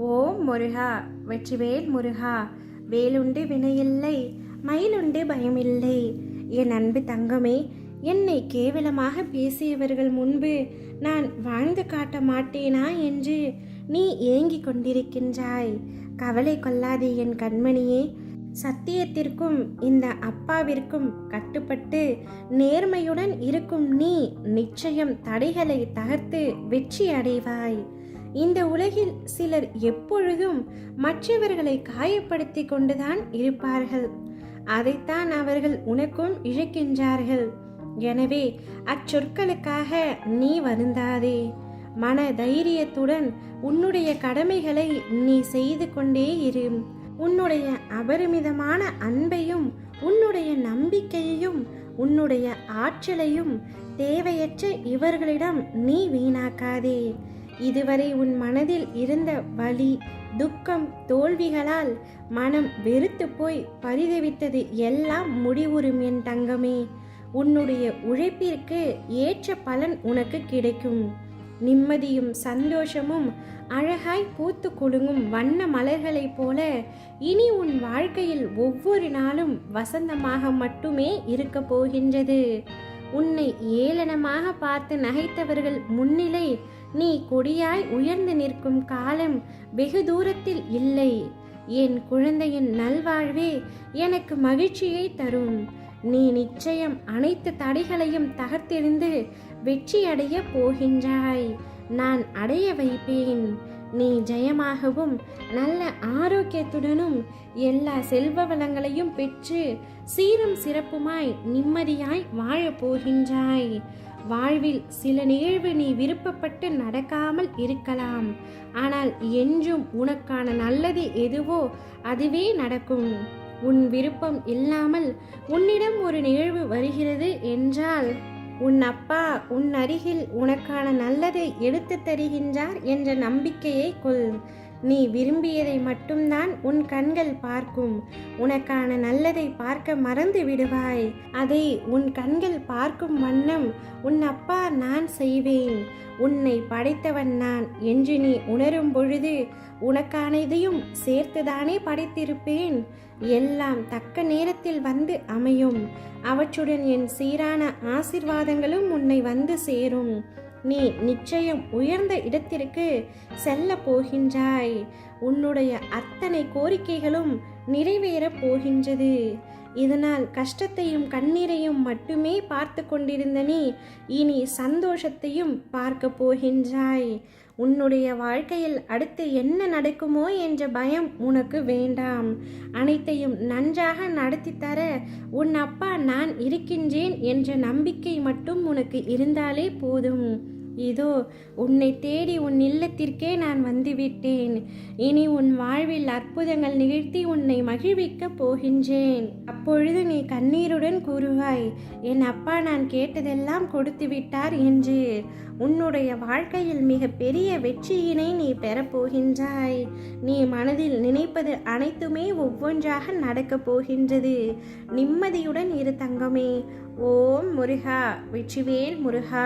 ஓம் முருகா, வெற்றிவேல் முருகா. வேலுண்டு வினையில்லை, மயிலுண்டு பயமில்லை. என் அன்பு தங்கமே, என்னை கேவலமாக பேசியவர்கள் முன்பு நான் வாழ்ந்து காட்ட மாட்டேனா என்று நீ ஏங்கிக் கொண்டிருக்கின்றாய். கவலை கொள்ளாதே என் கண்மணியே. சத்தியத்திற்கும் இந்த அப்பாவிற்கும் கட்டுப்பட்டு நேர்மையுடன் இருக்கும் நீ நிச்சயம் தடைகளை தகர்த்து வெற்றி அடைவாய். இந்த உலகில் சிலர் எப்பொழுதும் மற்றவர்களை காயப்படுத்தி கொண்டுதான் இருப்பார்கள். அதைத்தான் அவர்கள் உனக்கும் இழைக்கின்றார்கள். எனவே அச்சொற்களுக்காக நீ வருந்தாதே. மன தைரியத்துடன் உன்னுடைய கடமைகளை நீ செய்து கொண்டே இரு. உன்னுடைய அபரிமிதமான அன்பையும் உன்னுடைய நம்பிக்கையையும் உன்னுடைய ஆற்றலையும் தேவையற்ற இவர்களிடம் நீ வீணாக்காதே. இதுவரை உன் மனதில் இருந்த வலி, துக்கம், தோல்விகளால் மனம் வெறுத்து போய் பரிதவித்தது எல்லாம் முடிவுறும் என் தங்கமே. உன்னுடைய உழைப்பிற்கு ஏற்ற பலன் உனக்கு கிடைக்கும். நிம்மதியும் சந்தோஷமும் அழகாய் பூத்து குலுங்கும் வண்ண மலர்களைப் போல இனி உன் வாழ்க்கையில் ஒவ்வொரு நாளும் வசந்தமாக மட்டுமே இருக்க போகின்றது. உன்னை ஏளனமாக பார்த்து நகைத்தவர்கள் முன்னிலை நீ கொடியாய் உயர்ந்து நிற்கும் காலம் வெகு தூரத்தில் இல்லை. என் குழந்தையின் நல்வாழ்வே எனக்கு மகிழ்ச்சியை தரும். நீ நிச்சயம் அனைத்து தடைகளையும் தகர்த்தெறிந்து வெற்றி அடைய போகின்றாய். நான் அடைய வைப்பேன். நீ ஜெயமாகவும் நல்ல ஆரோக்கியத்துடனும் எல்லா செல்வ வளங்களையும் பெற்று சீரும் சிறப்புமாய் நிம்மதியாய் வாழப் போகின்றாய். வாழ்வில் சில நிகழ்வு நீ விருப்பப்பட்டு நடக்காமல் இருக்கலாம். ஆனால் என்றும் உனக்கான நல்லது எதுவோ அதுவே நடக்கும். உன் விருப்பம் இல்லாமல் உன்னிடம் ஒரு நிகழ்வு வருகிறது என்றால் உன் அப்பா உன் அருகில் உனக்கான நல்லதை எடுத்து தருகின்றார் என்ற நம்பிக்கையை கொள். நீ விரும்பியதை மட்டும்தான் உன் கண்கள் பார்க்கும். உனக்கான நல்லதை பார்க்க மறந்து விடுவாய். அதை உன் கண்கள் பார்க்கும் வண்ணம் உன் அப்பா நான் செய்வேன். உன்னை படைத்தவன் நான் என்று நீ உணரும் பொழுது உனக்கான இதையும் சேர்த்துதானே படைத்திருப்பேன். எல்லாம் தக்க நேரத்தில் வந்து அமையும். அவற்றுடன் என் சீரான ஆசீர்வாதங்களும் உன்னை வந்து சேரும். நீ நிச்சயம் உயர்ந்த இடத்திற்கு செல்ல போகின்றாய். உன்னுடைய அத்தனை கோரிக்கைகளும் நிறைவேறப் போகின்றது. இதனால் கஷ்டத்தையும் கண்ணீரையும் மட்டுமே பார்த்து கொண்டிருந்த நீ இனி சந்தோஷத்தையும் பார்க்க போகின்றாய். உன்னுடைய வாழ்க்கையில் அடுத்து என்ன நடக்குமோ என்ற பயம் உனக்கு வேண்டாம். அனைத்தையும் நன்றாக நடத்தி தர உன் அப்பா நான் இருக்கின்றேன் என்ற நம்பிக்கை மட்டும் உனக்கு இருந்தாலே போதும். இதோ உன்னை தேடி உன் இல்லத்திற்கே நான் வந்துவிட்டேன். இனி உன் வாழ்வில் அற்புதங்கள் நிகழ்த்தி உன்னை மகிழ்விக்க போகின்றேன். அப்பொழுது நீ கண்ணீருடன் கூறுவாய், என் அப்பா நான் கேட்டதெல்லாம் கொடுத்து விட்டார் என்று. உன்னுடைய வாழ்க்கையில் மிக பெரிய வெற்றியினை நீ பெறப்போகின்றாய். நீ மனதில் நினைப்பது அனைத்துமே ஒவ்வொன்றாக நடக்கப் போகின்றது. நிம்மதியுடன் இரு தங்கமே. ஓம் முருகா, வெற்றிவேல் முருகா.